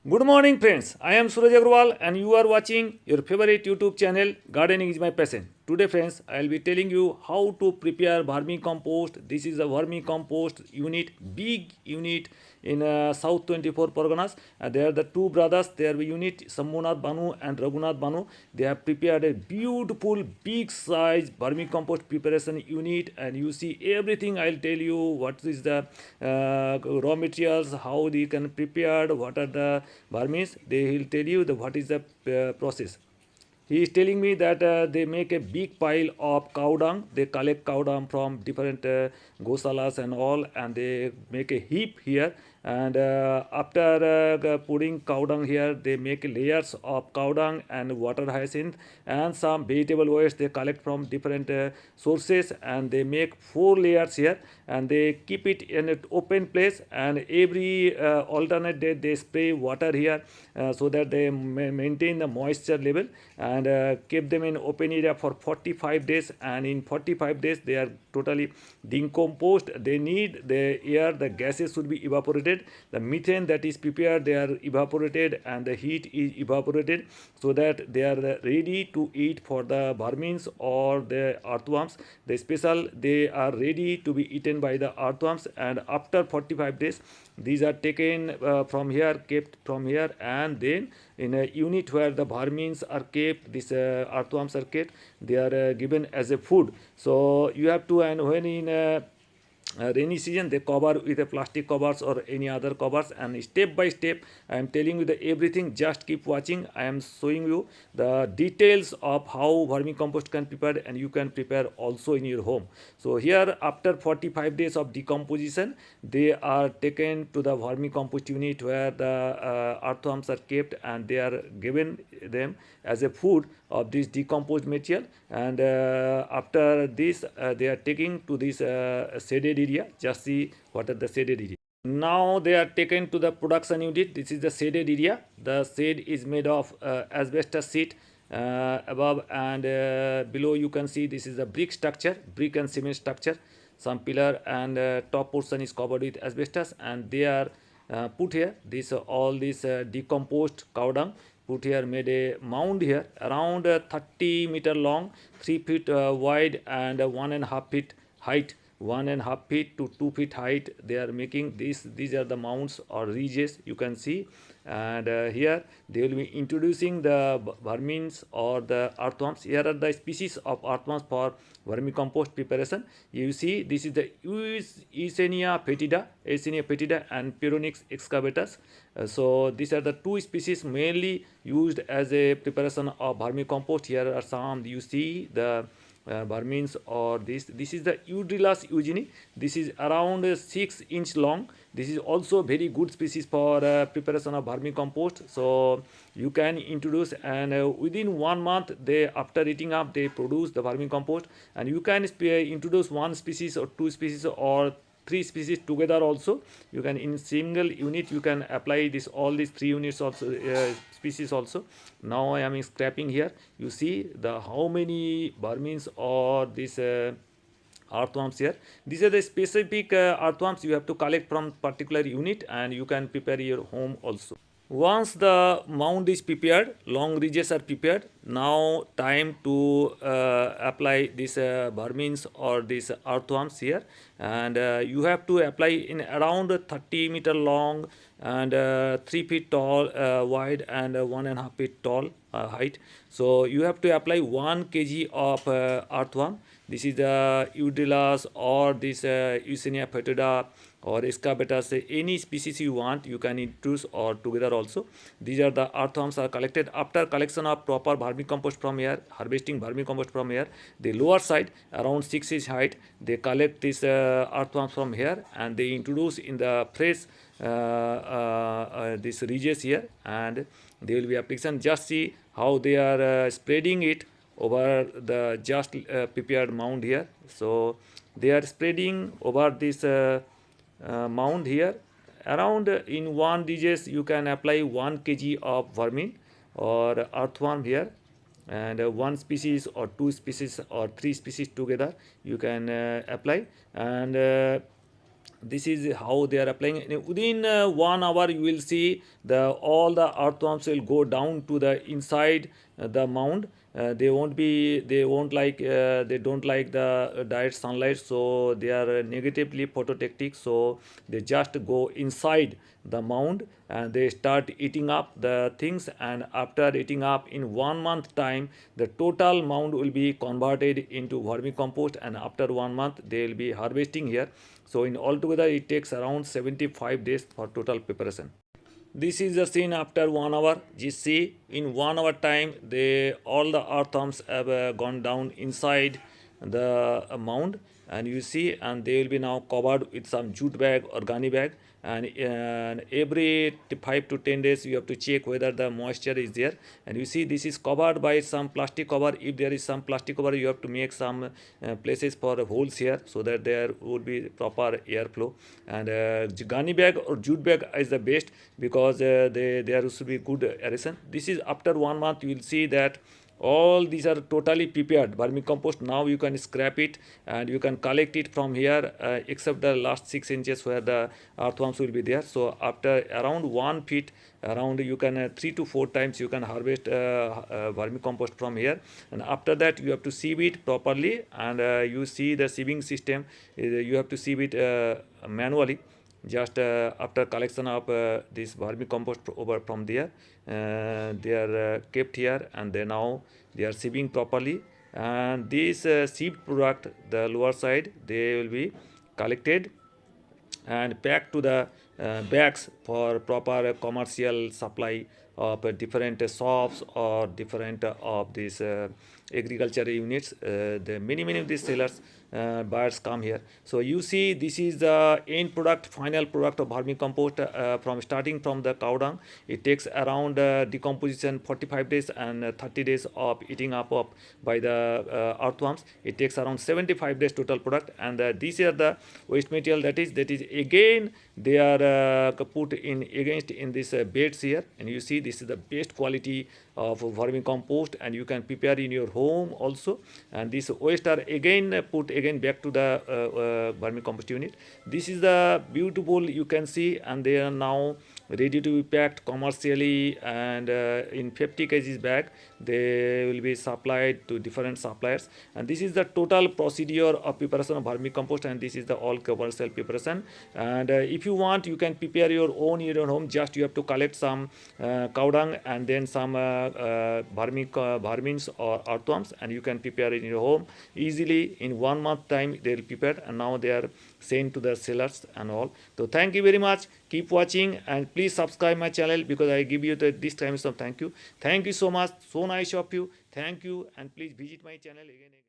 Good morning, friends. I am Suraj Agrawal, and you are watching your favorite YouTube channel, Gardening is My Passion. Today, friends, I will be telling you how to prepare vermicompost. This is a vermicompost unit, big unit in South 24 Parganas. They are the two brothers. They are the unit Sambhunath Banu and Raghunath Banu. They have prepared a beautiful, big size vermicompost preparation unit, and you see everything. I'll tell you what is the raw materials, how they can prepare, what are the vermis. They will tell you the what is the process. He is telling me that they make a big pile of cow dung. They collect cow dung from different gosalas and all, and they make a heap here. And after putting cow dung here, they make layers of cow dung and water hyacinth and some vegetable waste they collect from different sources, and they make 4 layers here, and they keep it in an open place, and every alternate day they spray water here so that they maintain the moisture level, and keep them in open area for 45 days, and in 45 days they are totally decomposed. They need the air, the gases should be evaporated, the methane that is prepared they are evaporated, and the heat is evaporated, so that they are ready to eat for the vermins or the earthworms. The special they are ready to be eaten by the earthworms, and after 45 days these are taken from here, kept from here, and then in a unit where the vermins are kept, these earthworms are kept, they are given as a food. So you have to, and when in rainy season they cover with a plastic covers or any other covers, and step by step I am telling you the everything. Just keep watching. I am showing you the details of how vermicompost can prepare, and you can prepare also in your home. So here after 45 days of decomposition, they are taken to the vermicompost unit where the earthworms are kept, and they are given them as a food of this decomposed material. And after this they are taking to this shaded area. Just see what are the shaded area. Now they are taken to the production unit. This is the shaded area. The shade is made of asbestos sheet. Above and below you can see this is a brick structure, brick and cement structure. Some pillar and top portion is covered with asbestos, and they are put here. This all this decomposed cow dung put here, made a mound here around 30-meter long, 3 feet wide, and 1.5 feet height. 1.5 feet to 2 feet height they are making this. These are the mounds or ridges you can see, and here they will be introducing the vermins or the earthworms. Here are the species of earthworms for vermicompost preparation. You see this is the Eisenia fetida and Pyronix excavatus. So these are the two species mainly used as a preparation of vermicompost. Here are some you see the vermins, or this is the Eudrilus eugeni. This is around 6 inch long. This is also very good species for preparation of vermicompost. So you can introduce, and within 1 month they after eating up they produce the vermicompost, and you can introduce one species or two species or three species together also. You can in single unit you can apply this all these three units also, species also. Now I am scrapping here. You see the how many vermins or this earthworms here. These are the specific earthworms you have to collect from particular unit, and you can prepare your home also. Once the mound is prepared, long ridges are prepared. Now time to apply this vermins or these earthworms here, and you have to apply in around 30-meter long and 3 feet tall wide, and 1.5 feet tall height. So you have to apply 1 kg of earthworm. This is the Eudrilus or this Eisenia fetida or excavatus. Any species you want you can introduce or together also. These are the earthworms are collected after collection of proper vermicompost from here, harvesting vermicompost from here. The lower side around 6 inch height they collect this earthworms from here, and they introduce in the fresh this ridges here, and they will be application. Just see how they are spreading it over the just prepared mound here. So they are spreading over this mound here. Around in one ridges you can apply 1 kg of vermin or earthworm here, and one species or two species or three species together you can apply. And This is how they are applying. And within 1 hour you will see the all the earthworms will go down to the inside the mound. They won't like they don't like the direct sunlight, so they are negatively phototactic, so they just go inside the mound and they start eating up the things, and after eating up in 1 month time the total mound will be converted into vermicompost, and after 1 month they will be harvesting here. So in altogether it takes around 75 days for total preparation. This is the scene after 1 hour. You see, in 1 hour time, they all the earthworms have gone down inside the mound, and you see, and they will be now covered with some jute bag or gunny bag. And every 5 to 10 days, you have to check whether the moisture is there. And you see, this is covered by some plastic cover. If there is some plastic cover, you have to make some places for holes here so that there would be proper airflow. And gunny bag or jute bag is the best because there should be good aeration. This is after 1 month. You will see that all these are totally prepared vermicompost. Now you can scrap it and you can collect it from here, except the last 6 inches where the earthworms will be there. So after around 1 feet around, you can 3 to 4 times you can harvest vermicompost from here. And after that you have to sieve it properly, and you see the sieving system, you have to sieve it manually. Just after collection of this vermicompost over from there, they are kept here, and they now they are sieving properly. And this sieved product, the lower side, they will be collected and packed to the bags for proper commercial supply of different shops or different of these agriculture units. The many of these sellers buyers come here. So you see, this is the end product, final product of vermicompost. From starting from the cow dung, it takes around decomposition 45 days and 30 days of eating up of by the earthworms. It takes around 75 days total product. And these are the waste material that is again they are put in against in this beds here. And you see, this is the best quality of vermicompost, and you can prepare in your home also. And this waste are again put again back to the vermicompost unit. This is the beautiful, you can see, and they are now ready to be packed commercially, and in 50 kgs bag they will be supplied to different suppliers. And this is the total procedure of preparation of vermicompost, and this is the all commercial preparation. And if you want, you can prepare your own in your home. Just you have to collect some cow dung and then some vermins or earthworms, and you can prepare it in your home easily. In 1 month time they will prepare, and now they are sent to the sellers and all. So thank you very much. Keep watching, and please subscribe my channel because I give you this time of thank you. Thank you so much. So nice of you. Thank you, and please visit my channel again.